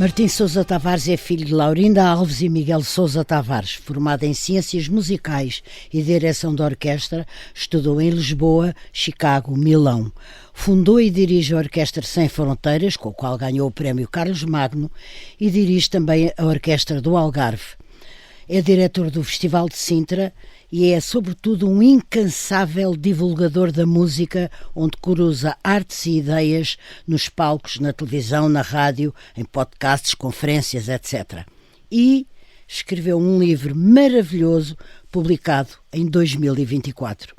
Martim Sousa Tavares é filho de Laurinda Alves e Miguel Sousa Tavares. Formado em Ciências Musicais e Direção de Orquestra, estudou em Lisboa, Chicago, Milão. Fundou e dirige a Orquestra Sem Fronteiras, com o qual ganhou o prémio Carlos Magno, e dirige também a Orquestra do Algarve. É diretor do Festival de Sintra e é, sobretudo, um incansável divulgador da música, onde cruza artes e ideias nos palcos, na televisão, na rádio, em podcasts, conferências, etc. E escreveu um livro maravilhoso, publicado em 2024.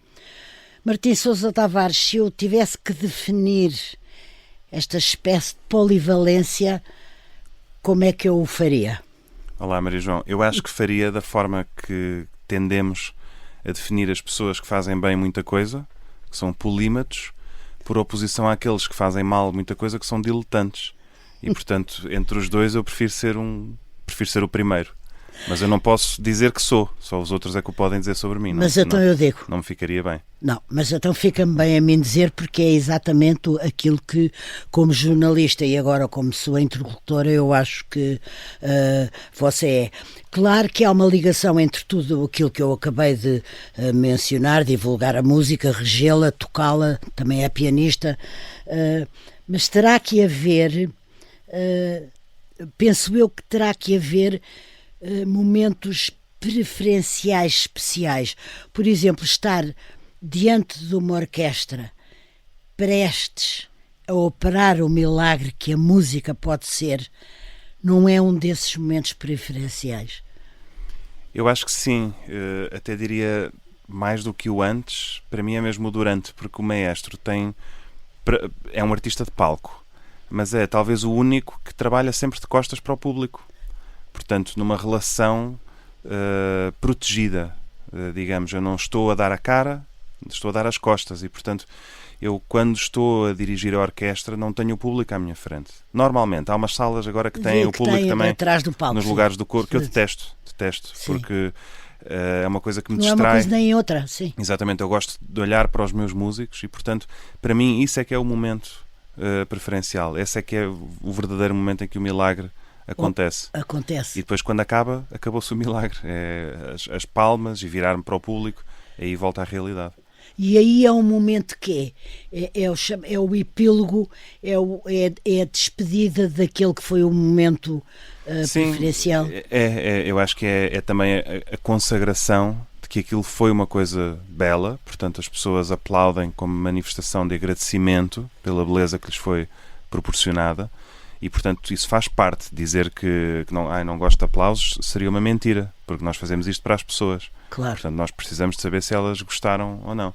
Martim Sousa Tavares, se eu tivesse que definir esta espécie de polivalência, como é que eu o faria? Olá, Maria João. Eu acho que faria da forma que tendemos a definir as pessoas que fazem bem muita coisa, que são polímatos, por oposição àqueles que fazem mal muita coisa, que são diletantes. E, portanto, entre os dois eu prefiro ser o primeiro. Mas eu não posso dizer que sou. Só os outros é que o podem dizer sobre mim. Mas então eu digo. Não me ficaria bem. Não, mas então fica-me bem a mim dizer, porque é exatamente aquilo que, como jornalista e agora como sua interlocutora, eu acho que você é. Claro que há uma ligação entre tudo aquilo que eu acabei de mencionar, divulgar a música, regê-la, tocá-la, também é pianista, mas terá que haver, penso eu que terá que haver momentos preferenciais especiais. Por exemplo, estar diante de uma orquestra prestes a operar o milagre que a música pode ser, não é um desses momentos preferenciais? Eu acho que sim. Até diria mais do que o antes. Para mim é mesmo o durante, porque o maestro é um artista de palco, mas é talvez o único que trabalha sempre de costas para o público. Portanto, numa relação protegida, digamos. Eu não estou a dar a cara, estou a dar as costas. E, portanto, eu, quando estou a dirigir a orquestra, não tenho o público à minha frente. Normalmente, há umas salas agora que têm o público também atrás do palco, nos lugares do coro, que eu detesto, sim. Porque é uma coisa que me distrai. Não é uma coisa nem outra, sim. Exatamente, eu gosto de olhar para os meus músicos e, portanto, para mim, isso é que é o momento preferencial. Esse é que é o verdadeiro momento em que o milagre acontece. Acontece. E depois, quando acabou-se o milagre. É as palmas e virar-me para o público, aí volta à realidade. E aí é um momento que é o epílogo, é a despedida daquele que foi o momento preferencial. Eu acho que é também a consagração de que aquilo foi uma coisa bela, portanto as pessoas aplaudem como manifestação de agradecimento pela beleza que lhes foi proporcionada. E, portanto, isso faz parte. Dizer que não gosto de aplausos seria uma mentira, porque nós fazemos isto para as pessoas. Claro. Portanto, nós precisamos de saber se elas gostaram ou não.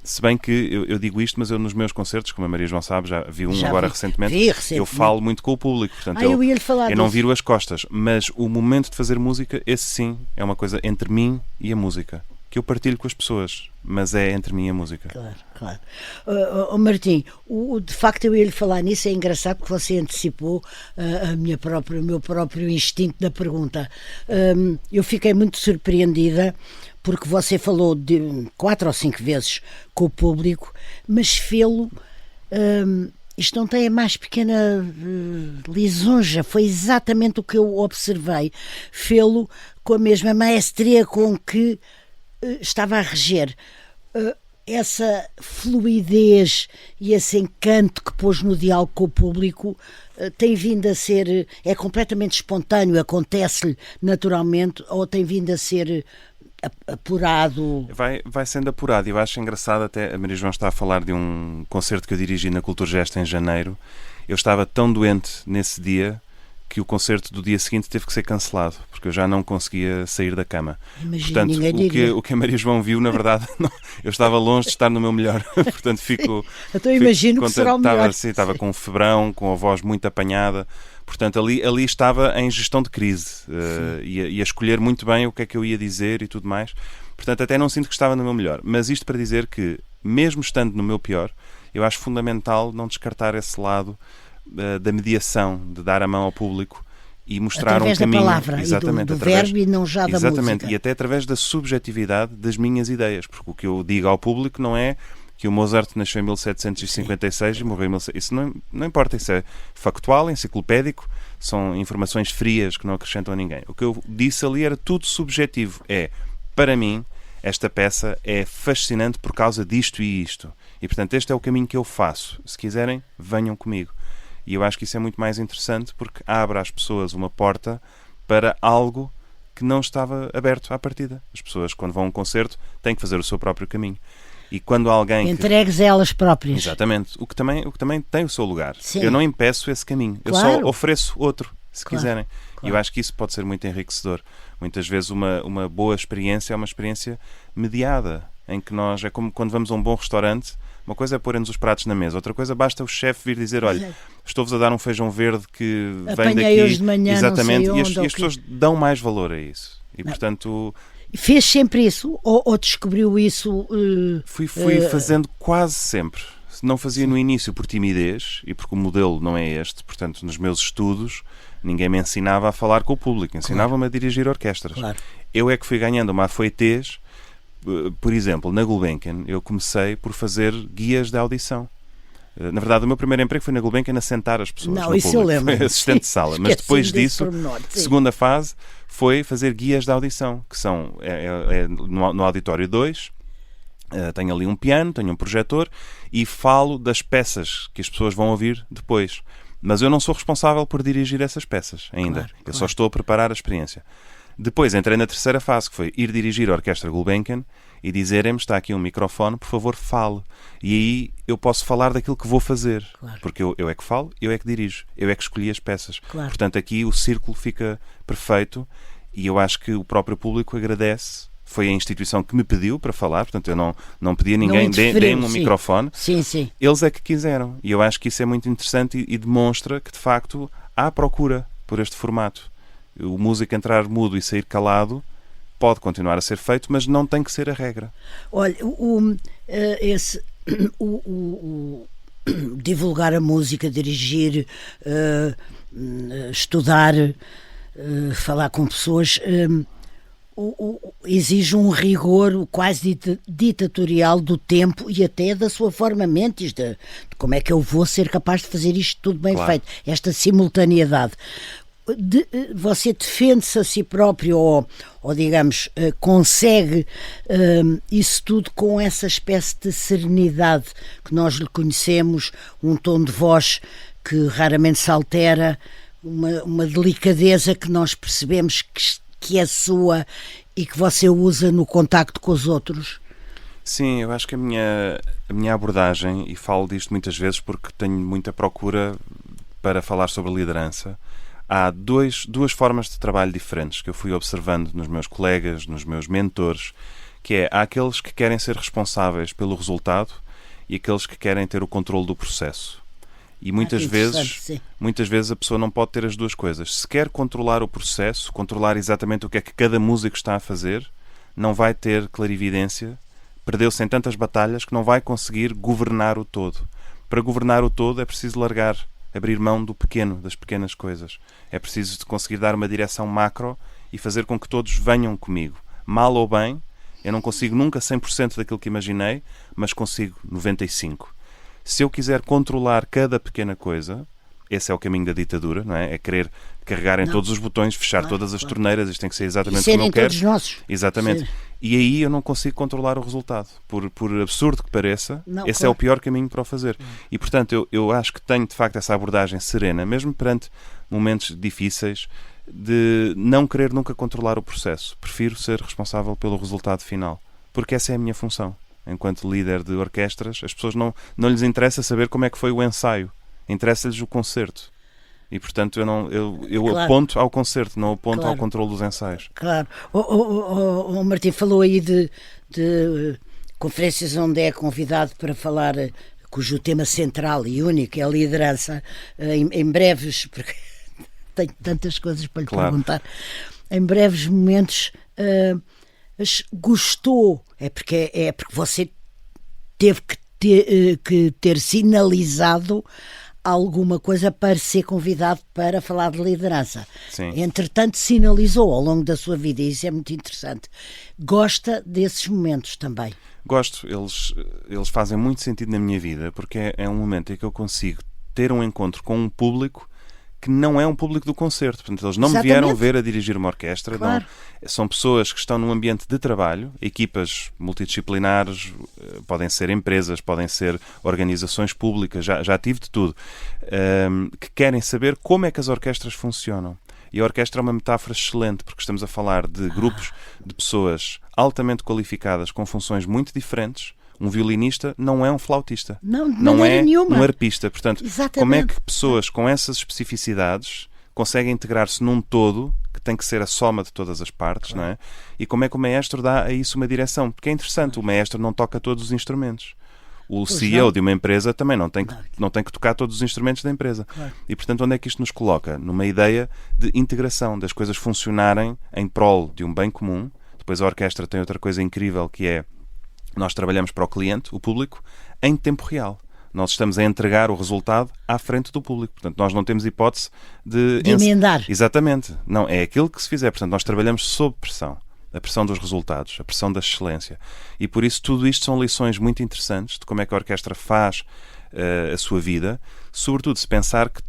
Se bem que eu digo isto, mas eu nos meus concertos, como a Maria João sabe, já vi recentemente, eu falo muito com o público. Portanto, eu não viro as costas. Mas o momento de fazer música, esse sim, é uma coisa entre mim e a música, que eu partilho com as pessoas, mas é entre mim e a música. Claro. Martim, de facto eu ia lhe falar nisso, é engraçado que você antecipou o meu próprio instinto da pergunta. Eu fiquei muito surpreendida porque você falou de 4 ou 5 vezes com o público, mas fê-lo... isto não tem a mais pequena lisonja, foi exatamente o que eu observei. Fê-lo com a mesma maestria com que estava a reger. Essa fluidez e esse encanto que pôs no diálogo com o público tem vindo a ser... É completamente espontâneo, acontece-lhe naturalmente, ou tem vindo a ser apurado? Vai sendo apurado. Eu acho engraçado, até a Maria João está a falar de um concerto que eu dirigi na Culturgest em janeiro. Eu estava tão doente nesse dia que o concerto do dia seguinte teve que ser cancelado, porque eu já não conseguia sair da cama. Portanto, o que a Maria João viu, na verdade, eu estava longe de estar no meu melhor. Portanto, então imagino que será o melhor. Estava com um febrão, com a voz muito apanhada. Portanto, ali estava em gestão de crise e a escolher muito bem o que é que eu ia dizer e tudo mais. Portanto, até não sinto que estava no meu melhor. Mas isto para dizer que, mesmo estando no meu pior, eu acho fundamental não descartar esse lado da mediação, de dar a mão ao público e mostrar através um caminho. Da palavra, exatamente, do verbo e não já da música. Exatamente, e até através da subjetividade das minhas ideias, porque o que eu digo ao público não é que o Mozart nasceu em 1756 e morreu em 1700. Isso não importa, isso é factual, enciclopédico, são informações frias que não acrescentam a ninguém. O que eu disse ali era tudo subjetivo. Para mim, esta peça é fascinante por causa disto e isto. E, portanto, este é o caminho que eu faço. Se quiserem, venham comigo. E eu acho que isso é muito mais interessante porque abre às pessoas uma porta para algo que não estava aberto à partida. As pessoas, quando vão a um concerto, têm que fazer o seu próprio caminho. E quando alguém... Entregues a elas próprias. Exatamente. O que também tem o seu lugar. Sim. Eu não impeço esse caminho. Claro. Eu só ofereço outro, se quiserem. Claro. E eu acho que isso pode ser muito enriquecedor. Muitas vezes uma boa experiência é uma experiência mediada, em que nós... É como quando vamos a um bom restaurante, uma coisa é porem-nos os pratos na mesa, outra coisa basta o chefe vir dizer, olha, estou-vos a dar um feijão verde que vem Apanhei hoje daqui. de manhã, Exatamente. não sei onde, E as pessoas dão mais valor a isso. E, portanto... Fez sempre isso? Ou descobriu isso? Fui fazendo quase sempre. Não fazia no início por timidez e porque o modelo não é este. Portanto, nos meus estudos, ninguém me ensinava a falar com o público. Ensinava-me a dirigir orquestras. Claro. Eu é que fui ganhando uma afoitez. Por exemplo, na Gulbenkian, eu comecei por fazer guias de audição. Na verdade, o meu primeiro emprego foi na Gulbenkian a sentar as pessoas no isso público. eu lembro. Foi assistente de sala. Mas depois disso, segunda fase, foi fazer guias de audição, que são no auditório 2. Tenho ali um piano, tenho um projetor e falo das peças que as pessoas vão ouvir depois. Mas eu não sou responsável por dirigir essas peças ainda. Claro. Eu só estou a preparar a experiência. Depois entrei na terceira fase, que foi ir dirigir a Orquestra Gulbenkian e dizerem-me, está aqui um microfone, por favor, fale. E aí eu posso falar daquilo que vou fazer. Claro. Porque eu é que falo, eu é que dirijo, eu é que escolhi as peças. Claro. Portanto, aqui o círculo fica perfeito e eu acho que o próprio público agradece. Foi a instituição que me pediu para falar, portanto eu não pedi a ninguém, deem-me um microfone. Sim, sim. Eles é que quiseram. E eu acho que isso é muito interessante e demonstra que, de facto, há procura por este formato. O músico entrar mudo e sair calado continuar a ser feito, mas não tem que ser a regra. Olha, divulgar a música, dirigir, estudar, falar com pessoas, exige um rigor quase ditatorial do tempo e até da sua forma mentis, de como é que eu vou ser capaz de fazer isto tudo bem feito, esta simultaneidade. Você defende-se a si próprio ou digamos, consegue isso tudo com essa espécie de serenidade que nós lhe conhecemos, um tom de voz que raramente se altera, uma delicadeza que nós percebemos que é sua e que você usa no contacto com os outros? Sim, eu acho que a minha abordagem, e falo disto muitas vezes porque tenho muita procura para falar sobre liderança, há duas formas de trabalho diferentes que eu fui observando nos meus colegas, nos meus mentores, que há aqueles que querem ser responsáveis pelo resultado e aqueles que querem ter o controle do processo. E muitas vezes a pessoa não pode ter as duas coisas. Se quer controlar o processo, controlar exatamente o que é que cada músico está a fazer, não vai ter clarividência, perdeu-se em tantas batalhas que não vai conseguir governar o todo. Para governar o todo é preciso abrir mão do pequeno, das pequenas coisas. É preciso conseguir dar uma direção macro e fazer com que todos venham comigo. Mal ou bem, eu não consigo nunca 100% daquilo que imaginei, mas consigo 95%. Se eu quiser controlar cada pequena coisa, esse é o caminho da ditadura, não é? É querer carregar em todos os botões, fechar todas as torneiras, isto tem que ser exatamente como eu quero. Todos nossos. Exatamente. Sim. E aí eu não consigo controlar o resultado. Por absurdo que pareça, esse é o pior caminho para o fazer. E, portanto, eu acho que tenho, de facto, essa abordagem serena, mesmo perante momentos difíceis, de não querer nunca controlar o processo. Prefiro ser responsável pelo resultado final. Porque essa é a minha função. Enquanto líder de orquestras, as pessoas não lhes interessa saber como é que foi o ensaio. Interessa-lhes o concerto. E, portanto, eu claro. aponto ao concerto, não aponto ao controle dos ensaios. Claro. O Martim falou aí de conferências onde é convidado para falar, cujo tema central e único é a liderança, em breves, porque tenho tantas coisas para lhe perguntar, em breves momentos, gostou, é porque você teve que ter sinalizado alguma coisa para ser convidado para falar de liderança. Sim. Entretanto, sinalizou ao longo da sua vida, e isso é muito interessante. Gosta desses momentos também. Gosto, eles fazem muito sentido na minha vida, porque é um momento em que eu consigo ter um encontro com um público que não é um público do concerto. Portanto, eles não me vieram ver a dirigir uma orquestra. Claro. Não, são pessoas que estão num ambiente de trabalho, equipas multidisciplinares, podem ser empresas, podem ser organizações públicas, já tive de tudo, que querem saber como é que as orquestras funcionam. E a orquestra é uma metáfora excelente, porque estamos a falar de grupos de pessoas altamente qualificadas, com funções muito diferentes. Um violinista não é um flautista. Não é nenhuma. um arpista. Portanto, Exatamente. Como é que pessoas com essas especificidades conseguem integrar-se num todo, que tem que ser a soma de todas as partes, não é? E como é que o maestro dá a isso uma direção? Porque é interessante, o maestro não toca todos os instrumentos. O CEO de uma empresa também não tem que tocar todos os instrumentos da empresa. Claro. E, portanto, onde é que isto nos coloca? Numa ideia de integração, das coisas funcionarem em prol de um bem comum. Depois a orquestra tem outra coisa incrível, que é nós trabalhamos para o cliente, o público, em tempo real. Nós estamos a entregar o resultado à frente do público. Portanto, nós não temos hipótese de emendar. Exatamente. Não, é aquilo que se fizer. Portanto, nós trabalhamos sob pressão. A pressão dos resultados, a pressão da excelência. E por isso tudo isto são lições muito interessantes de como é que a orquestra faz a sua vida, sobretudo se pensar que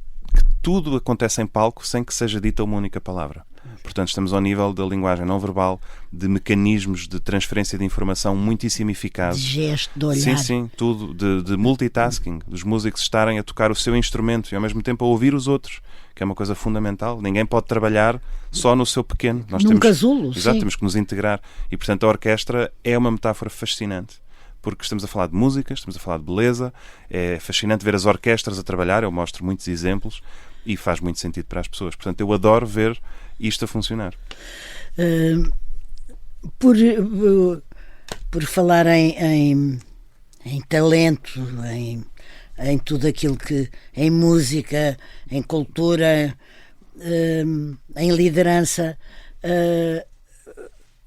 tudo acontece em palco sem que seja dita uma única palavra. Portanto, estamos ao nível da linguagem não verbal, de mecanismos de transferência de informação muitíssimo eficazes. De gesto, de olhar. Sim, tudo. De multitasking, dos músicos estarem a tocar o seu instrumento e ao mesmo tempo a ouvir os outros, que é uma coisa fundamental. Ninguém pode trabalhar só no seu pequeno. Num casulo, exato, sim. Temos que nos integrar. E, portanto, a orquestra é uma metáfora fascinante. Porque estamos a falar de música, estamos a falar de beleza. É fascinante ver as orquestras a trabalhar. Eu mostro muitos exemplos e faz muito sentido para as pessoas. Portanto, eu adoro ver isto a funcionar. Por falar em talento, em tudo aquilo que... em música, em cultura, em liderança...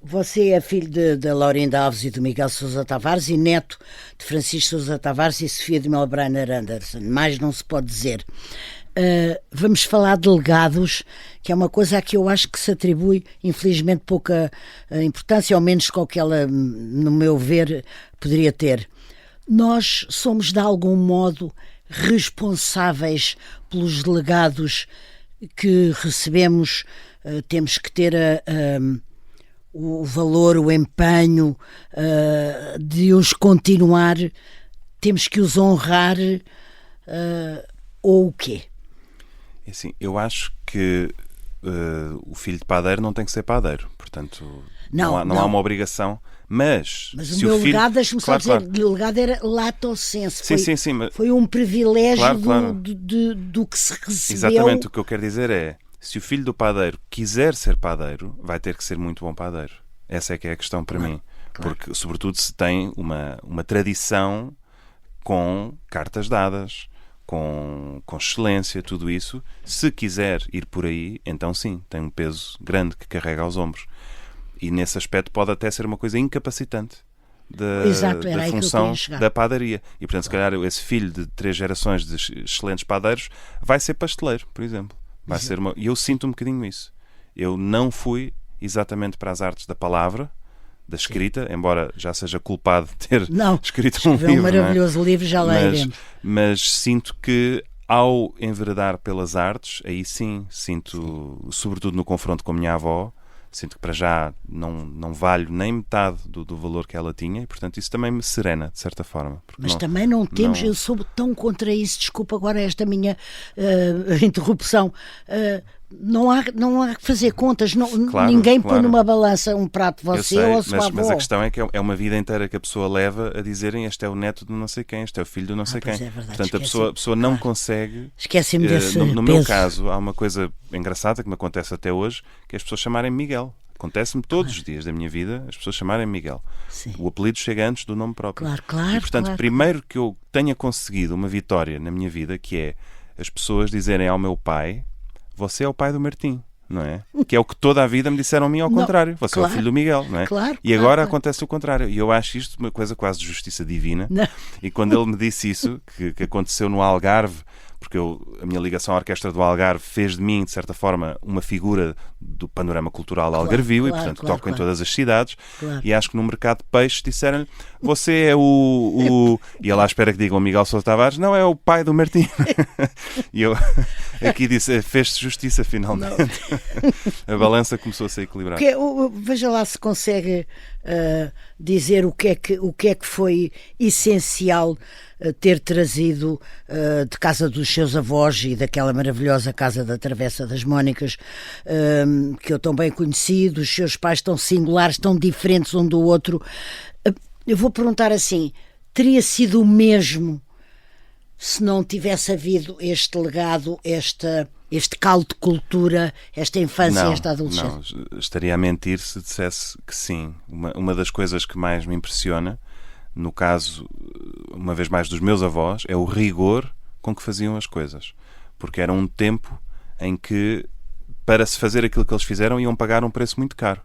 Você é filho da Laurinda Alves e do Miguel Sousa Tavares e neto de Francisco Sousa Tavares e Sofia de Melbrenner Anderson. Mais não se pode dizer. Vamos falar de legados, que é uma coisa a que eu acho que se atribui, infelizmente, pouca importância, ou menos que o que ela, no meu ver, poderia ter. Nós somos, de algum modo, responsáveis pelos legados que recebemos. Temos que ter o valor, o empenho de os continuar, temos que os honrar, ou o quê? Assim, eu acho que o filho de padeiro não tem que ser padeiro, portanto não há uma obrigação, mas o se meu o filho... legado, deixe-me só dizer, claro. o legado era lato senso, Mas... foi um privilégio claro. do que se recebeu. Exatamente, o que eu quero dizer é, se o filho do padeiro quiser ser padeiro, vai ter que ser muito bom padeiro. Essa é que é a questão para mim. Claro. Porque, sobretudo, se tem uma tradição com cartas dadas, com excelência, tudo isso, se quiser ir por aí, então sim, tem um peso grande que carrega aos ombros. E nesse aspecto pode até ser uma coisa incapacitante da função da padaria. E, portanto, se calhar esse filho de 3 gerações de excelentes padeiros vai ser pasteleiro, por exemplo. E eu sinto um bocadinho isso. Eu não fui exatamente para as artes da palavra, da escrita, embora já seja culpado de ter escrito um livro. Um maravilhoso livro, já leremos. Mas sinto que, ao enveredar pelas artes, aí sim, sinto, sobretudo no confronto com a minha avó, sinto que para já não valho nem metade do valor que ela tinha e, portanto, isso também me serena, de certa forma. Mas também não temos, eu sou tão contra isso, desculpa agora esta minha interrupção, não há que fazer contas, ninguém põe numa balança um prato, você ou a sua avó. Mas a questão é que é uma vida inteira que a pessoa leva a dizerem este é o neto de não sei quem, este é o filho de não sei quem. É verdade, portanto, a pessoa não consegue... Esquece-me desse no peso. meu caso, há uma coisa engraçada que me acontece até hoje, que é as pessoas chamarem Miguel. Acontece-me todos os dias da minha vida as pessoas chamarem Miguel. Sim. O apelido chega antes do nome próprio. Claro. E, portanto, primeiro que eu tenha conseguido uma vitória na minha vida, que é as pessoas dizerem ao meu pai, você é o pai do Martim, não é? Que é o que toda a vida me disseram a mim ao contrário. Você é o filho do Miguel, não é? E agora acontece o contrário. E eu acho isto uma coisa quase de justiça divina. Não. E quando ele me disse isso, que aconteceu no Algarve, porque a minha ligação à Orquestra do Algarve fez de mim, de certa forma, uma figura do panorama cultural algarvio, e portanto toco em todas as cidades, e acho que no mercado de peixes disseram-lhe: você é o... E ele à espera que digam: Miguel Sousa Tavares, não, é o pai do Martim. E eu aqui disse: fez-se justiça finalmente. A balança começou a ser equilibrada. Veja lá se consegue dizer o que é que foi essencial ter trazido de casa dos seus avós e daquela maravilhosa casa da Travessa das Mónicas, que eu tão bem conheci, dos seus pais tão singulares, tão diferentes um do outro. Eu vou perguntar assim: teria sido o mesmo se não tivesse havido este legado, este caldo de cultura, esta infância e esta adolescência? Não, estaria a mentir se dissesse que sim. Uma das coisas que mais me impressiona, no caso, uma vez mais, dos meus avós, é o rigor com que faziam as coisas. Porque era um tempo em que, para se fazer aquilo que eles fizeram, iam pagar um preço muito caro.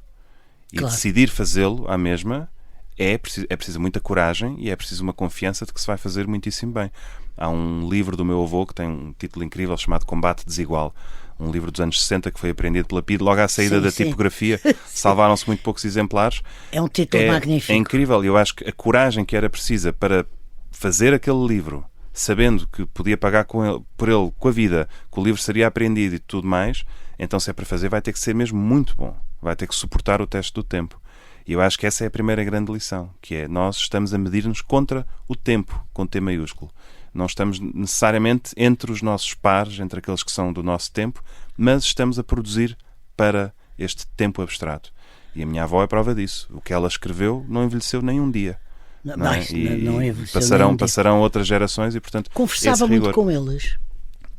E decidir fazê-lo à mesma é preciso muita coragem e é preciso uma confiança de que se vai fazer muitíssimo bem. Há um livro do meu avô que tem um título incrível chamado Combate Desigual, um livro dos anos 60 que foi apreendido pela PIDE logo à saída da tipografia. Salvaram-se muito poucos exemplares. É um título magnífico. É incrível, e eu acho que a coragem que era precisa para fazer aquele livro, sabendo que podia pagar por ele com a vida, que o livro seria apreendido e tudo mais, então se é para fazer vai ter que ser mesmo muito bom, vai ter que suportar o teste do tempo. E eu acho que essa é a primeira grande lição, que é: nós estamos a medir-nos contra o tempo, com T maiúsculo. Não estamos necessariamente entre os nossos pares, entre aqueles que são do nosso tempo, mas estamos a produzir para este tempo abstrato. E a minha avó é prova disso. O que ela escreveu não envelheceu nem um dia. Não envelheceu passarão outras gerações e, portanto, conversava muito com eles.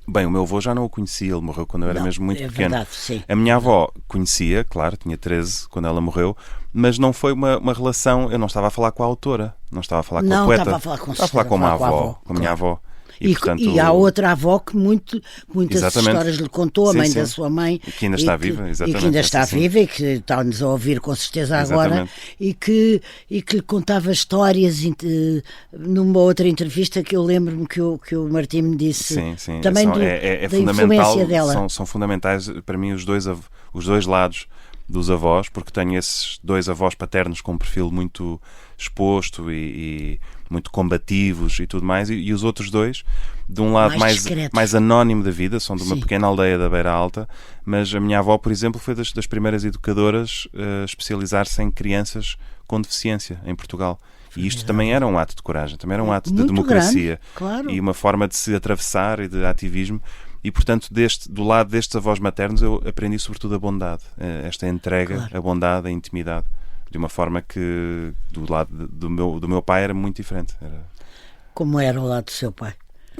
Bem, o meu avô já não o conhecia, ele morreu quando eu era mesmo muito pequeno. Verdade, sim. A minha avó conhecia, claro, tinha 13 quando ela morreu, mas não foi uma relação. Eu não estava a falar com a autora, não estava a falar com a poeta. Estava a falar com uma avó, com a minha avó. E há outra avó que muitas histórias lhe contou, a mãe da sua mãe. Que ainda está viva, exatamente. E que ainda está viva e que está-nos a ouvir com certeza agora. E que lhe contava histórias numa outra entrevista que eu lembro-me que o Martim me disse. Sim. Também é da fundamental, influência dela. São fundamentais para mim os dois lados dos avós, porque tenho esses dois avós paternos com um perfil muito exposto e muito combativos e tudo mais, e os outros dois, de um lado mais anónimo da vida, são de uma pequena aldeia da Beira Alta, mas a minha avó, por exemplo, foi das primeiras educadoras a especializar-se em crianças com deficiência em Portugal. E isto também era um ato de coragem, também era um ato de democracia, grande, claro. E uma forma de se atravessar e de ativismo. E, portanto, do lado destes avós maternos, eu aprendi sobretudo a bondade, esta entrega, a bondade, a intimidade, de uma forma que do lado do meu pai era muito diferente. Como era o lado do seu pai?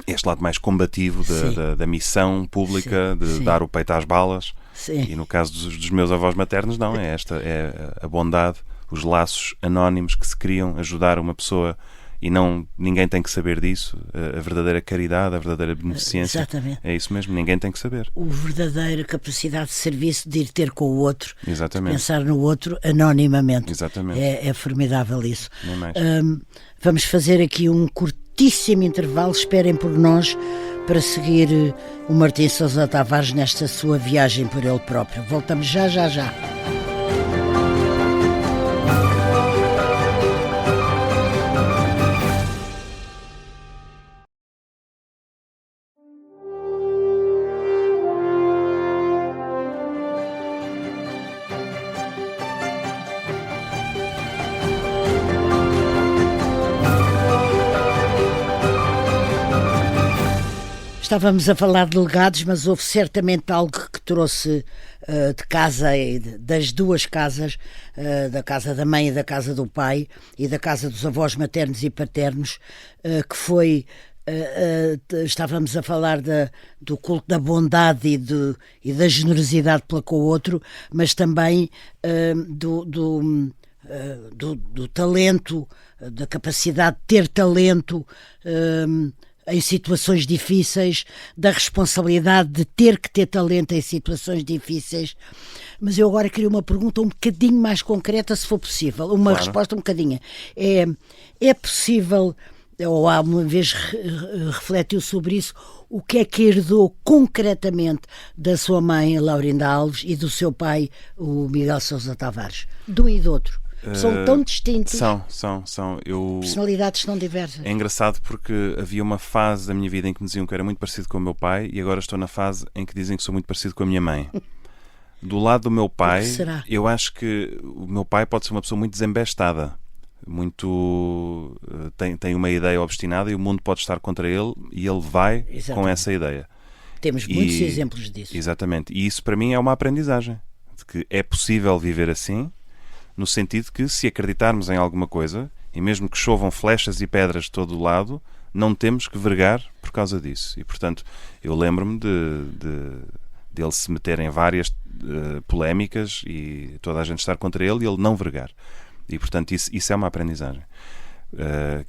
Este lado mais combativo da missão pública, de dar o peito às balas. Sim. E no caso dos meus avós maternos, não, é a bondade, os laços anónimos que se criam, ajudar uma pessoa. E ninguém tem que saber disso. A verdadeira caridade, a verdadeira beneficência. Exatamente. É isso mesmo, ninguém tem que saber. A verdadeira capacidade de serviço, de ir ter com o outro. Exatamente. De pensar no outro anonimamente. Exatamente. É formidável isso. Nem mais. Vamos fazer aqui um curtíssimo intervalo. Esperem por nós para seguir o Martim Sousa Tavares nesta sua viagem por ele próprio. Voltamos já. Estávamos a falar de legados, mas houve certamente algo que trouxe de casa, das duas casas, da casa da mãe e da casa do pai, e da casa dos avós maternos e paternos, que foi... estávamos a falar do culto da bondade e da generosidade para com o outro, mas também do talento, da capacidade de ter talento em situações difíceis, da responsabilidade de ter que ter talento em situações difíceis. Mas eu agora queria uma pergunta um bocadinho mais concreta, se for possível, uma resposta um bocadinho. É possível ou alguma vez refletiu sobre isso, o que é que herdou concretamente da sua mãe, Laurinda Alves, e do seu pai, o Miguel Sousa Tavares? De um e do outro. São tão distintos. São. Personalidades tão diversas. É engraçado porque havia uma fase da minha vida em que me diziam que era muito parecido com o meu pai e agora estou na fase em que dizem que sou muito parecido com a minha mãe. Do lado do meu pai, eu acho que o meu pai pode ser uma pessoa muito desembestada. Tem uma ideia obstinada e o mundo pode estar contra ele e ele vai com essa ideia. Temos muitos exemplos disso. Exatamente. E isso para mim é uma aprendizagem. De que é possível viver assim, no sentido que se acreditarmos em alguma coisa, e mesmo que chovam flechas e pedras de todo o lado, não temos que vergar por causa disso. E portanto, eu lembro-me de ele se meter em várias polémicas e toda a gente estar contra ele e ele não vergar. E portanto isso é uma aprendizagem.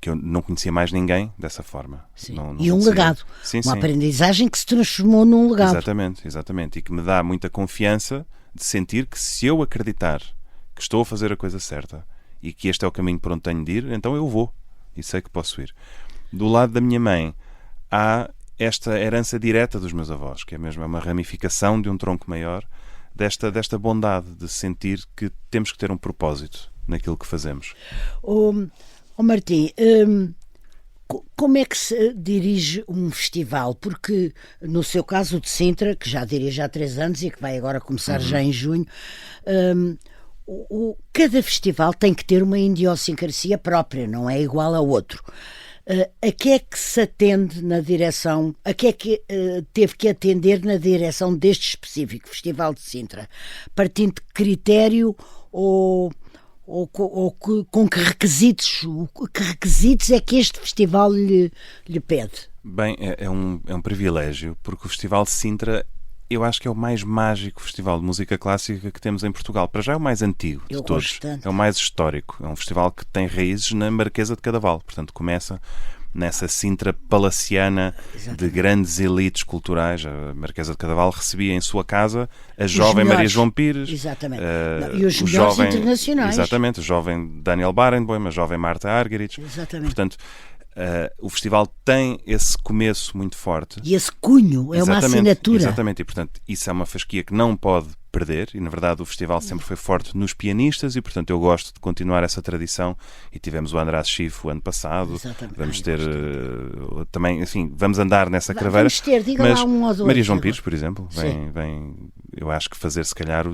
Que eu não conhecia mais ninguém dessa forma. Não e um legado. Uma aprendizagem que se transformou num legado. Exatamente. E que me dá muita confiança de sentir que se eu acreditar que estou a fazer a coisa certa e que este é o caminho por onde tenho de ir, então eu vou. E sei que posso ir. Do lado da minha mãe, há esta herança direta dos meus avós, que é mesmo uma ramificação de um tronco maior, desta bondade de sentir que temos que ter um propósito naquilo que fazemos. Martim, como é que se dirige um festival? Porque no seu caso o de Sintra, que já dirige há 3 anos e que vai agora começar já em junho, cada festival tem que ter uma idiosincrasia própria, não é igual a outro. A que é que se atende na direção, a que é que teve que atender na direção deste específico Festival de Sintra? Partindo de critério ou com que requisitos é que este festival lhe pede? Bem, é um privilégio, porque o Festival de Sintra eu acho que é o mais mágico festival de música clássica que temos em Portugal. Para já é o mais antigo de todos. É o mais histórico. É um festival que tem raízes na Marquesa de Cadaval. Portanto, começa nessa Sintra palaciana de grandes elites culturais. A Marquesa de Cadaval recebia em sua casa a jovem Maria João Pires. Exatamente. E os melhores internacionais. Exatamente. O jovem Daniel Barenboim, a jovem Marta Argerich. Exatamente. Portanto, o festival tem esse começo muito forte. E esse cunho é uma assinatura. Exatamente, e portanto isso é uma fasquia que não pode perder, e na verdade o festival sempre foi forte nos pianistas e portanto eu gosto de continuar essa tradição e tivemos o András Schiff o ano passado. Exatamente. Vamos ter também, enfim, vamos andar nessa craveira. Vamos ter, diga mas lá um ou dois. Maria João Pires, por exemplo, vem, eu acho que fazer se calhar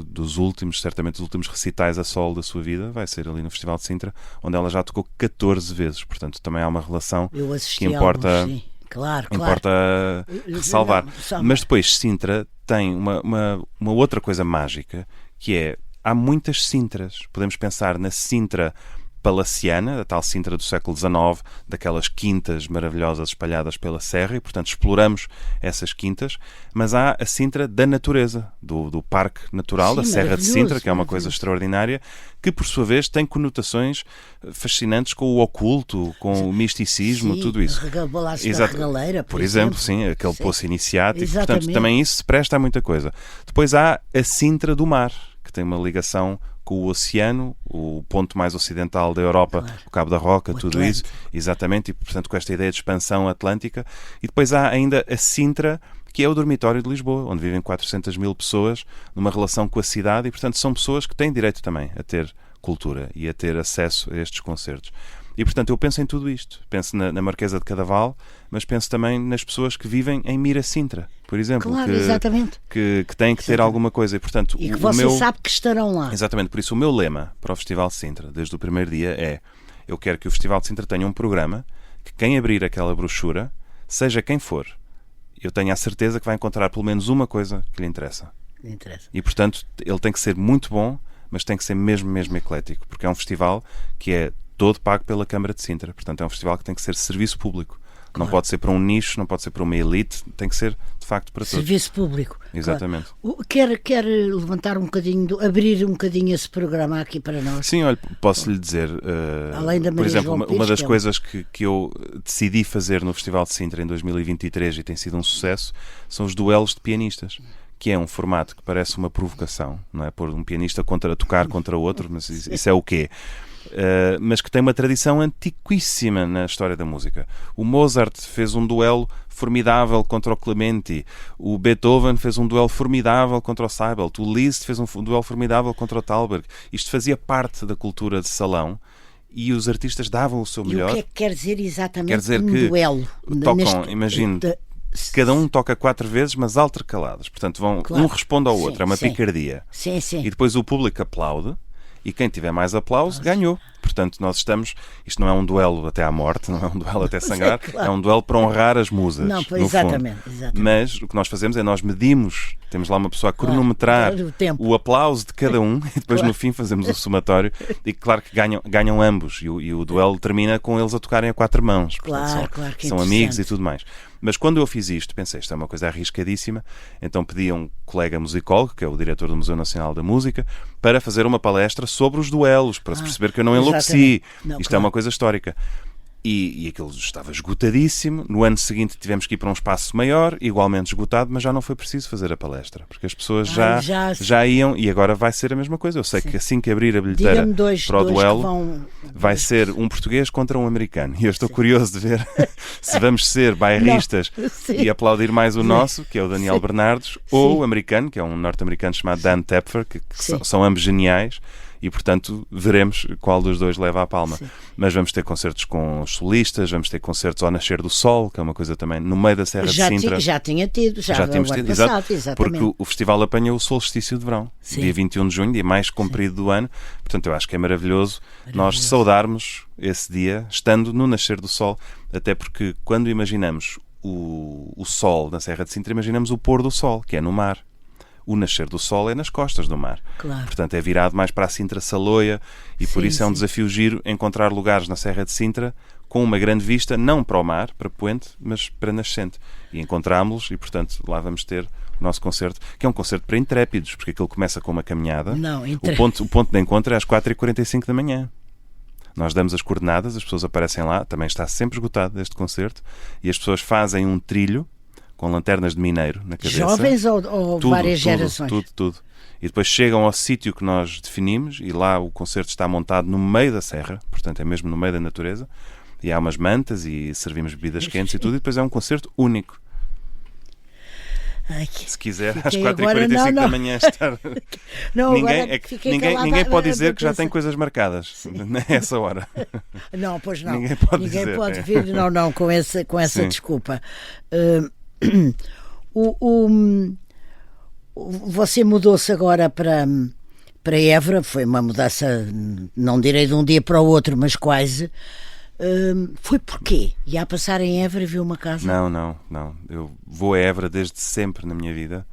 certamente os últimos recitais a solo da sua vida vai ser ali no Festival de Sintra, onde ela já tocou 14 vezes, portanto também há uma relação que importa. Sim. Claro. Importa ressalvar. Mas depois Sintra tem uma outra coisa mágica, que é, há muitas Sintras. Podemos pensar na Sintra palaciana, a tal Sintra do século XIX, daquelas quintas maravilhosas espalhadas pela serra, e portanto exploramos essas quintas, mas há a Sintra da natureza, do Parque Natural, da Serra de Sintra, que é uma coisa extraordinária, que por sua vez tem conotações fascinantes com o oculto, com o misticismo, tudo isso. Da regaleira, por exemplo, sim, aquele poço iniciático. Portanto, também isso se presta a muita coisa. Depois há a Sintra do Mar, que tem uma ligação com o oceano, o ponto mais ocidental da Europa, o Cabo da Roca, tudo isso, exatamente, e portanto com esta ideia de expansão atlântica. E depois há ainda a Sintra, que é o dormitório de Lisboa, onde vivem 400.000 pessoas numa relação com a cidade, e portanto são pessoas que têm direito também a ter cultura e a ter acesso a estes concertos. E portanto eu penso em tudo isto, penso na Marquesa de Cadaval, mas penso também nas pessoas que vivem em Mira Sintra, por exemplo, que têm que ter alguma coisa, e portanto e que você sabe que estarão lá. Exatamente, por isso o meu lema para o Festival de Sintra desde o primeiro dia é: eu quero que o Festival de Sintra tenha um programa que quem abrir aquela brochura, seja quem for, eu tenho a certeza que vai encontrar pelo menos uma coisa que lhe interessa. E portanto ele tem que ser muito bom, mas tem que ser mesmo eclético, porque é um festival que é todo pago pela Câmara de Sintra. Portanto, é um festival que tem que ser serviço público. Não pode ser para um nicho, não pode ser para uma elite, tem que ser, de facto, para todos. Serviço público. Exatamente. Claro. Quer levantar um bocadinho, abrir um bocadinho esse programa aqui para nós? Sim, olha, posso lhe dizer, além da por exemplo, João Pires, uma das coisas que eu decidi fazer no Festival de Sintra em 2023 e tem sido um sucesso, são os duelos de pianistas, que é um formato que parece uma provocação, não é? Pôr um pianista a tocar contra outro, mas isso é o quê? mas que tem uma tradição antiquíssima na história da música. O Mozart fez um duelo formidável contra o Clementi, o Beethoven fez um duelo formidável contra o Seibelt, o Liszt fez um duelo formidável contra o Thalberg. Isto fazia parte da cultura de salão e os artistas davam o seu melhor. E o que é que quer dizer exatamente quer dizer um que duelo? Tocam, imagine, cada um toca 4 vezes, mas intercaladas. Portanto, Claro. um responde ao Sim, outro. É uma sim. picardia. Sim, sim. E depois o público aplaude e quem tiver mais aplauso ganhou. Portanto, nós estamos... Isto não é um duelo até à morte, não é um duelo até sangrar, claro. É um duelo para honrar as musas. Não, pois, no exatamente, fundo. exatamente. Mas o que nós fazemos é nós medimos, temos lá uma pessoa a cronometrar Claro, o tempo. o aplauso de cada um e depois Claro. no fim fazemos o somatório e claro que ganham ambos e o duelo termina com eles a tocarem a 4 mãos. Portanto, Claro, claro, que são amigos e interessante. tudo mais. Mas quando eu fiz isto, pensei, isto é uma coisa arriscadíssima, então pedi a um colega musicólogo, que é o diretor do Museu Nacional da Música, para fazer uma palestra sobre os duelos, para se perceber que eu não enlouqueci. exatamente. Não, Isto é claro. uma coisa histórica. E aquilo estava esgotadíssimo. No ano seguinte tivemos que ir para um espaço maior, igualmente esgotado, mas já não foi preciso fazer a palestra, porque as pessoas já iam, e agora vai ser a mesma coisa. Eu sei que assim que abrir a bilheteira Diga-me dois para o que duelo, vão... vai ser um português contra um americano. E eu estou curioso de ver se vamos ser bairristas Sim. e aplaudir mais o nosso, que é o Daniel Sim. Bernardes, ou o americano, que é um norte-americano chamado Dan Tepfer, que Sim. são ambos geniais. E, portanto, veremos qual dos dois leva a palma. Sim. Mas vamos ter concertos com os solistas, vamos ter concertos ao nascer do sol, que é uma coisa também no meio da Serra Já, de Sintra. já tinha tido, já tínhamos o ano tido, passado, exato, exatamente. porque o festival apanha o solstício de verão, Sim. dia 21 de junho, dia mais comprido do ano. Portanto, eu acho que é maravilhoso nós saudarmos esse dia, estando no nascer do sol, até porque quando imaginamos o sol na Serra de Sintra, imaginamos o pôr do sol, que é no mar. O nascer do sol é nas costas do mar. Claro. Portanto, é virado mais para a Sintra-Saloia e por Sim, isso é um sim. desafio giro encontrar lugares na Serra de Sintra com uma grande vista, não para o mar, para Poente, mas para nascente. E encontrámos-los e, portanto, lá vamos ter o nosso concerto, que é um concerto para intrépidos, porque aquilo começa com uma caminhada. Não, O ponto de encontro é às 4h45 da manhã. Nós damos as coordenadas, as pessoas aparecem lá, também está sempre esgotado este concerto, e as pessoas fazem um trilho com lanternas de mineiro na cabeça. Jovens ou várias gerações? Tudo. E depois chegam ao sítio que nós definimos e lá o concerto está montado no meio da serra, portanto é mesmo no meio da natureza, e há umas mantas e servimos bebidas quentes e tudo, e depois é um concerto único. Ai, Se quiser, às fiquei 4h45 agora- não, da não. manhã estar... Não, Ninguém, agora é que fiquei ninguém, calada ninguém pode a dizer que já pensar. tem coisas marcadas nessa hora. Não, pois não. Ninguém pode Ninguém dizer, pode é. vir, não, com essa Sim. desculpa. Você mudou-se agora para Évora, foi uma mudança, não direi de um dia para o outro, mas quase. Foi porquê? Ia a passar em Évora e viu uma casa? Não. Eu vou a Évora desde sempre na minha vida.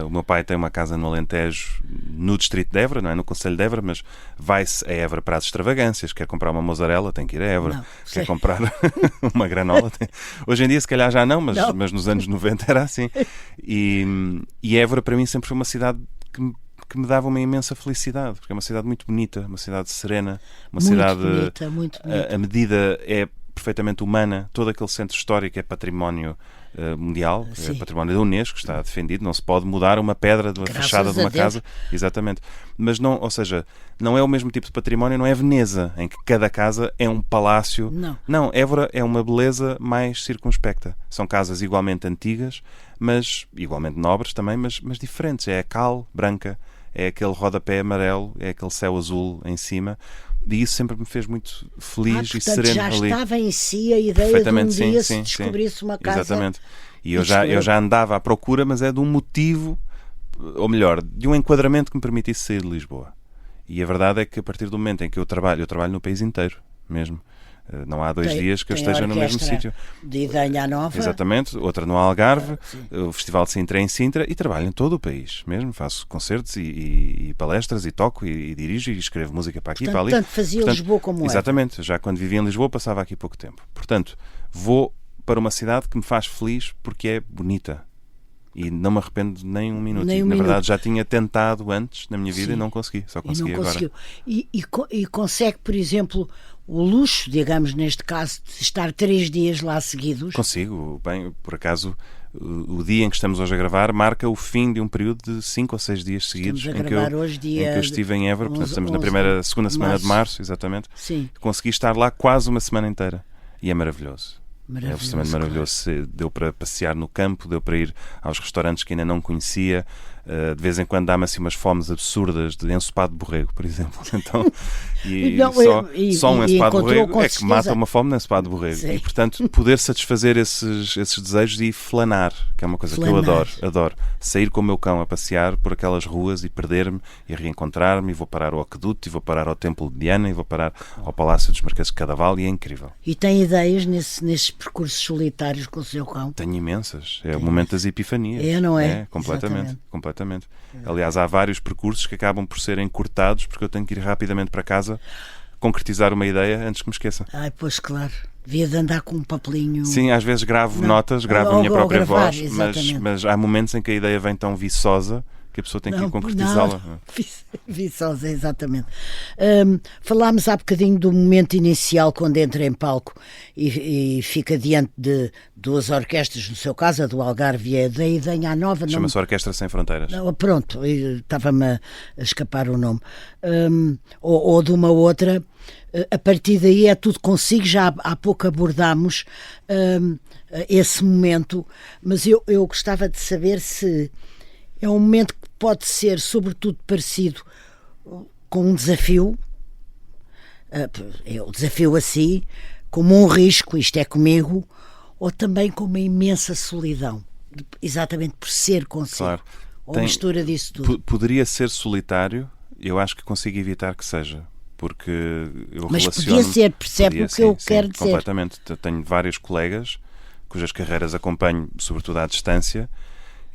O meu pai tem uma casa no Alentejo, no distrito de Évora, não é no concelho de Évora, mas vai-se a Évora para as extravagâncias. Quer comprar uma mozzarella, tem que ir a Évora. Não, Quer sei. comprar uma granola, hoje em dia se calhar já não, Não. mas nos anos 90 era assim. E Évora para mim sempre foi uma cidade que me dava uma imensa felicidade, porque é uma cidade muito bonita, uma cidade serena, uma Muito cidade... bonita, muito bonita. A medida é perfeitamente humana, todo aquele centro histórico é património mundial, é Sim. património da Unesco, está defendido, não se pode mudar uma pedra de uma Graças fachada de a uma Deus. casa, exatamente. Mas não, ou seja, não é o mesmo tipo de património, não é Veneza, em que cada casa é um palácio. Não. Évora é uma beleza mais circunspecta. São casas igualmente antigas, mas igualmente nobres também, mas diferentes. É a cal branca, é aquele rodapé amarelo, é aquele céu azul em cima. E isso sempre me fez muito feliz e Portanto, sereno já ali. estava em si a ideia de um Perfeitamente, dia sim, se descobrisse uma casa. Exatamente. E eu Isto já andava à procura, mas é de um motivo, ou melhor, de um enquadramento que me permitisse sair de Lisboa. E a verdade é que a partir do momento em que eu trabalho no país inteiro mesmo. Não há 2 dias que eu Tem esteja a no mesmo orquestra sítio. de Idanha Nova. Exatamente, outra no Algarve, Sim. o Festival de Sintra é em Sintra, e trabalho em todo o país mesmo. Faço concertos e palestras e toco e dirijo e escrevo música para aqui e para ali. Portanto, fazia Lisboa como era. Exatamente, já quando vivia em Lisboa passava aqui pouco tempo. Portanto, vou para uma cidade que me faz feliz porque é bonita. E não me arrependo nem um minuto. Nem um Na minuto. verdade, já tinha tentado antes na minha vida Sim. e não consegui. Só E consegui não agora. conseguiu. E consegue, por exemplo, o luxo, digamos neste caso, de estar 3 dias lá seguidos? Consigo. Bem, por acaso, o dia em que estamos hoje a gravar marca o fim de um período de 5 ou 6 dias seguidos em que eu estive em Évora. Portanto, estamos na segunda semana de março, exatamente. Sim. Consegui estar lá quase uma semana inteira. E é maravilhoso. É absolutamente maravilhoso. Claro. Deu para passear no campo, deu para ir aos restaurantes que ainda não conhecia. De vez em quando dá-me assim umas fomes absurdas de ensopado de borrego, por exemplo. Então, só um ensopado de borrego é que mata uma fome de ensopado de borrego. Sim. E, portanto, poder satisfazer esses desejos e flanar, que é uma coisa que eu adoro. Sair com o meu cão a passear por aquelas ruas e perder-me e reencontrar-me, e vou parar ao Aqueduto, e vou parar ao Templo de Diana, e vou parar ao Palácio dos Marqueses de Cadaval, e é incrível. E tem ideias nesses percursos solitários com o seu cão? Tenho imensas. É o momento das epifanias. Não é? Completamente. Aliás, há vários percursos que acabam por serem encurtados porque eu tenho que ir rapidamente para casa concretizar uma ideia antes que me esqueça. Ai, pois claro. Devia de andar com um papelinho. Sim, às vezes gravo notas, gravo a minha própria gravar, voz, mas há momentos em que a ideia vem tão viçosa que a pessoa tem que ir concretizá-la. Viçosa, exatamente. Falámos há bocadinho do momento inicial, quando entra em palco e fica diante de duas orquestras, no seu caso, a do Algarve e a da Idenha Nova. Chama-se Orquestra Sem Fronteiras. Pronto, estava-me a escapar o nome. Ou de uma outra. A partir daí é tudo consigo. Já há pouco abordámos esse momento, mas eu gostava de saber se é um momento que pode ser, sobretudo, parecido com um desafio, o desafio a si, como um risco, isto é comigo, ou também com uma imensa solidão, exatamente por ser consigo. Claro. Ou mistura disso tudo. Poderia ser solitário, eu acho que consigo evitar que seja, porque eu Mas relaciono... podia ser, percebe o que eu quero dizer. Completamente. Tenho vários colegas cujas carreiras acompanho, sobretudo à distância,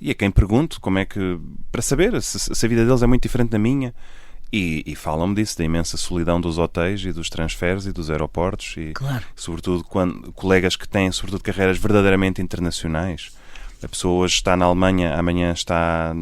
e a quem pergunto como é que, para saber se a vida deles é muito diferente da minha, e falam-me disso, da imensa solidão dos hotéis e dos transferes e dos aeroportos, e claro. Sobretudo colegas que têm sobretudo carreiras verdadeiramente internacionais. A pessoa hoje está na Alemanha, amanhã está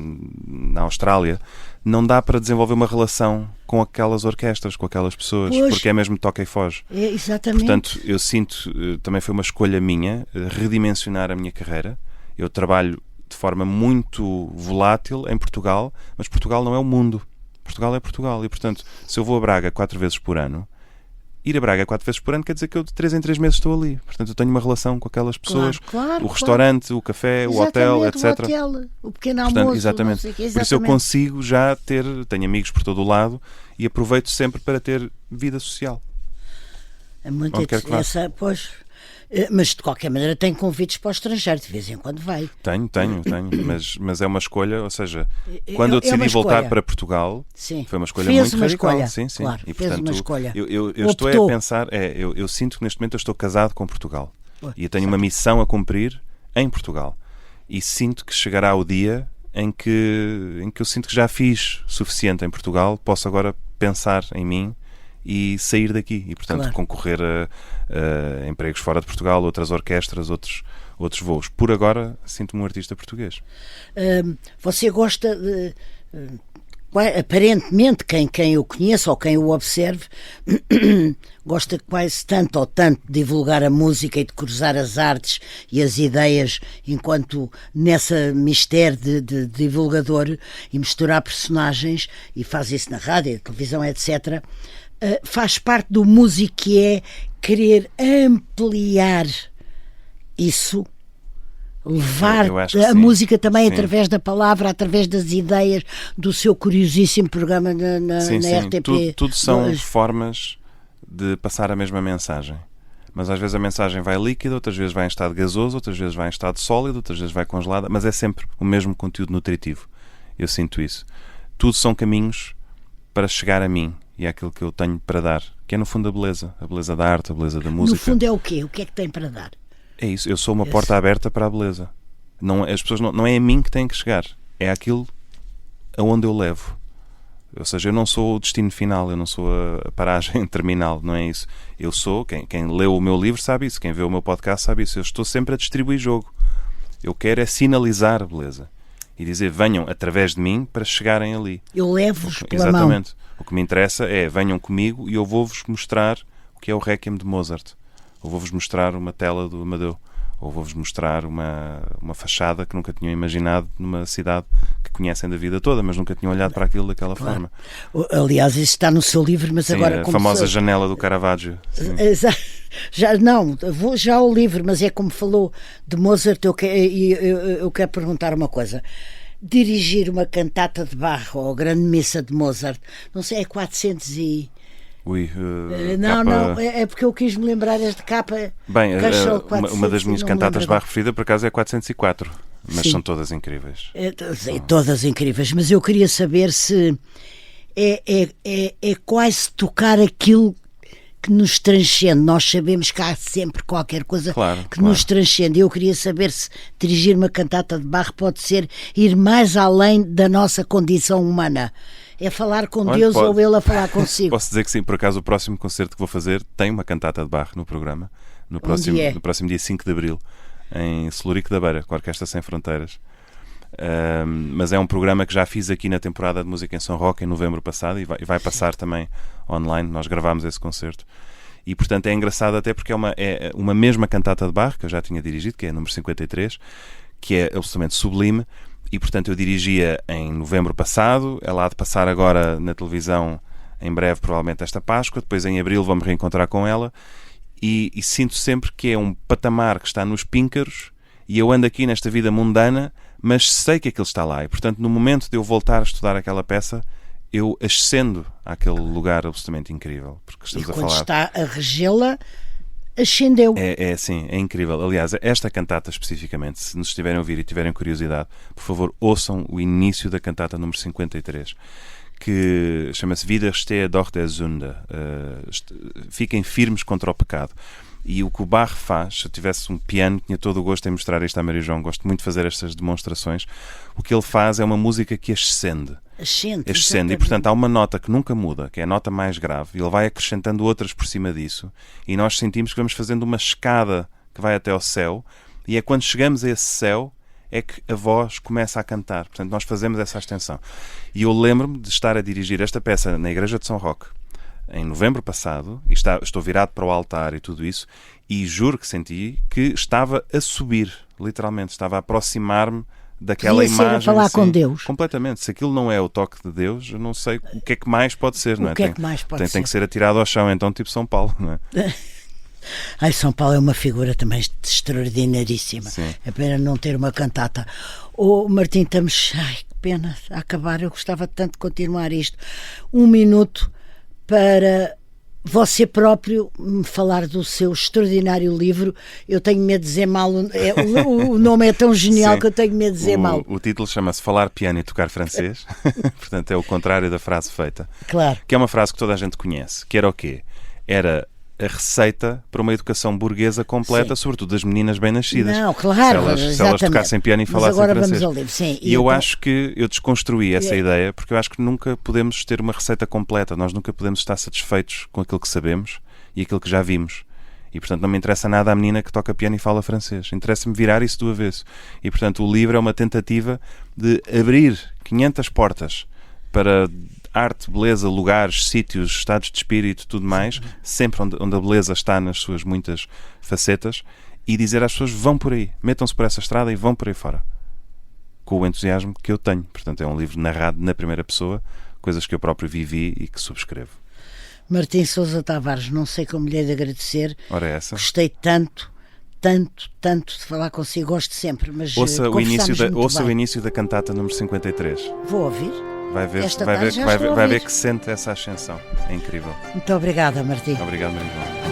na Austrália. Não dá para desenvolver uma relação com aquelas orquestras, com aquelas pessoas, porque é mesmo toca e foge. Exatamente. Portanto, eu sinto, também foi uma escolha minha, redimensionar a minha carreira. Eu trabalho de forma muito volátil em Portugal, mas Portugal não é o mundo. Portugal é Portugal. E, portanto, se eu vou a Braga 4 vezes por ano, ir a Braga 4 vezes por ano quer dizer que eu de 3 em 3 meses estou ali. Portanto, eu tenho uma relação com aquelas pessoas. Claro, o restaurante, o café, o hotel, etc. O hotel, o pequeno almoço. Portanto, exatamente. Por isso eu consigo já tenho amigos por todo o lado e aproveito sempre para ter vida social. É muito pois. Mas de qualquer maneira tem convites para o estrangeiro, de vez em quando vai. Tenho, mas é uma escolha, ou seja, quando eu decidi voltar para Portugal, foi uma escolha muito radical. Sim, claro, e portanto, uma escolha. Eu estou a pensar, eu sinto que neste momento eu estou casado com Portugal e eu tenho uma missão a cumprir em Portugal e sinto que chegará o dia em que eu sinto que já fiz suficiente em Portugal, posso agora pensar em mim e sair daqui e, portanto, concorrer a empregos fora de Portugal, outras orquestras, outros voos. Por agora, sinto-me um artista português. Você gosta de... aparentemente, quem o conhece ou quem o observe gosta quase tanto de divulgar a música e de cruzar as artes e as ideias enquanto nessa mistério de divulgador e misturar personagens, e faz isso na rádio, na televisão, etc. Faz parte do músico que é querer ampliar isso, levar a música também através da palavra, através das ideias, do seu curiosíssimo programa na RTP. Tudo são formas de passar a mesma mensagem. Mas às vezes a mensagem vai líquida, outras vezes vai em estado gasoso, outras vezes vai em estado sólido, outras vezes vai congelada, mas é sempre o mesmo conteúdo nutritivo. Eu sinto isso. Tudo são caminhos para chegar a mim e é aquilo que eu tenho para dar, que é no fundo a beleza da arte, a beleza da música. No fundo é o quê? O que é que tem para dar? É isso, eu sou uma porta aberta para a beleza. As pessoas não é a mim que têm que chegar, é aquilo aonde eu levo. Ou seja, eu não sou o destino final, eu não sou a paragem terminal, não é isso. Eu sou, quem leu o meu livro sabe isso, quem vê o meu podcast sabe isso. Eu estou sempre a distribuir jogo. Eu quero é sinalizar a beleza e dizer, venham através de mim para chegarem ali. Eu levo-vos pela mão. Exatamente. O que me interessa é, venham comigo e eu vou-vos mostrar o que é o Requiem de Mozart. Ou vou-vos mostrar uma tela do Amadeu. ou vou-vos mostrar uma fachada que nunca tinham imaginado numa cidade que conhecem da vida toda, mas nunca tinham olhado para aquilo daquela forma. Aliás, isso está no seu livro, mas sim, agora... a famosa janela do Caravaggio. Vou já ao livro, mas é como falou de Mozart, eu quero perguntar uma coisa. Dirigir uma cantata de Bach ou a grande missa de Mozart, não sei, é 400 e... Não, é porque eu quis me lembrar de capa. Bem, uma das minhas cantatas de Bach preferida, por acaso, é 404, mas sim, são todas incríveis. Todas incríveis, mas eu queria saber se é quase tocar aquilo que nos transcende. Nós sabemos que há sempre qualquer coisa que nos transcende. Eu queria saber se dirigir uma cantata de Bach pode ser ir mais além da nossa condição humana. É falar com Deus ou Ele a falar consigo? Posso dizer que sim. Por acaso, o próximo concerto que vou fazer tem uma cantata de Bach no programa. No próximo dia 5 de Abril, em Celurico da Beira, com a Orquestra Sem Fronteiras. Mas é um programa que já fiz aqui na temporada de Música em São Roque, em novembro passado, e vai passar também online. Nós gravámos esse concerto. E, portanto, é engraçado até porque é uma mesma cantata de Bach, que eu já tinha dirigido, que é a número 53, que é absolutamente sublime. E, portanto, eu dirigia em novembro passado, ela há de passar agora na televisão em breve, provavelmente esta Páscoa, depois em abril vou-me reencontrar com ela, e sinto sempre que é um patamar que está nos píncaros, e eu ando aqui nesta vida mundana, mas sei que aquilo está lá, e, portanto, no momento de eu voltar a estudar aquela peça, eu ascendo àquele lugar absolutamente incrível. Porque estamos e quando está a regê-la, ascendeu. Sim, é incrível. Aliás, esta cantata especificamente, se nos estiverem a ouvir e tiverem curiosidade, por favor, ouçam o início da cantata número 53, que chama-se Widerstehe doch der Sünde. Fiquem firmes contra o pecado. E o que o Bach faz, se eu tivesse um piano, tinha todo o gosto em mostrar isto à Maria João, gosto muito de fazer estas demonstrações, o que ele faz é uma música que ascende. Ascende, e portanto há uma nota que nunca muda, que é a nota mais grave, e ele vai acrescentando outras por cima disso, e nós sentimos que vamos fazendo uma escada que vai até ao céu, e é quando chegamos a esse céu é que a voz começa a cantar. Portanto, nós fazemos essa extensão. E eu lembro-me de estar a dirigir esta peça na Igreja de São Roque em novembro passado, e estou virado para o altar e tudo isso, e juro que senti que estava a subir, literalmente, estava a aproximar-me daquela imagem. A falar com Deus. Completamente. Se aquilo não é o toque de Deus, eu não sei o que é que mais pode ser, não é? O que é que mais pode ser? Tem que ser atirado ao chão, então, tipo São Paulo, não é? São Paulo é uma figura também extraordinaríssima. Sim. É pena não ter uma cantata. Martim, estamos... que pena a acabar. Eu gostava tanto de continuar isto. 1 minuto para você próprio me falar do seu extraordinário livro. Eu tenho medo de dizer mal. O nome é tão genial que eu tenho medo de dizer mal. O título chama-se Falar Piano e Tocar Francês. Portanto, é o contrário da frase feita. Claro. Que é uma frase que toda a gente conhece. Que era o quê? Era a receita para uma educação burguesa completa, sim, sobretudo das meninas bem-nascidas. Não, claro, se elas tocassem piano e falassem agora francês. Vamos ao livro, sim. E eu acho que eu desconstruí essa ideia, porque eu acho que nunca podemos ter uma receita completa, nós nunca podemos estar satisfeitos com aquilo que sabemos e aquilo que já vimos. E, portanto, não me interessa nada a menina que toca piano e fala francês. Interessa-me virar isso do avesso. E, portanto, o livro é uma tentativa de abrir 500 portas para arte, beleza, lugares, sítios, estados de espírito, tudo mais, sempre onde a beleza está nas suas muitas facetas, e dizer às pessoas: vão por aí, metam-se por essa estrada e vão por aí fora, com o entusiasmo que eu tenho. Portanto, é um livro narrado na primeira pessoa, coisas que eu próprio vivi e que subscrevo. Martim Sousa Tavares, não sei como lhe é de agradecer. Ora, é essa. Gostei tanto de falar consigo, gosto sempre, mas ouça o início da cantata número 53. Vou ouvir. Vai ver que sente essa ascensão. É incrível. Muito obrigada, Martim. Obrigado, Maria João.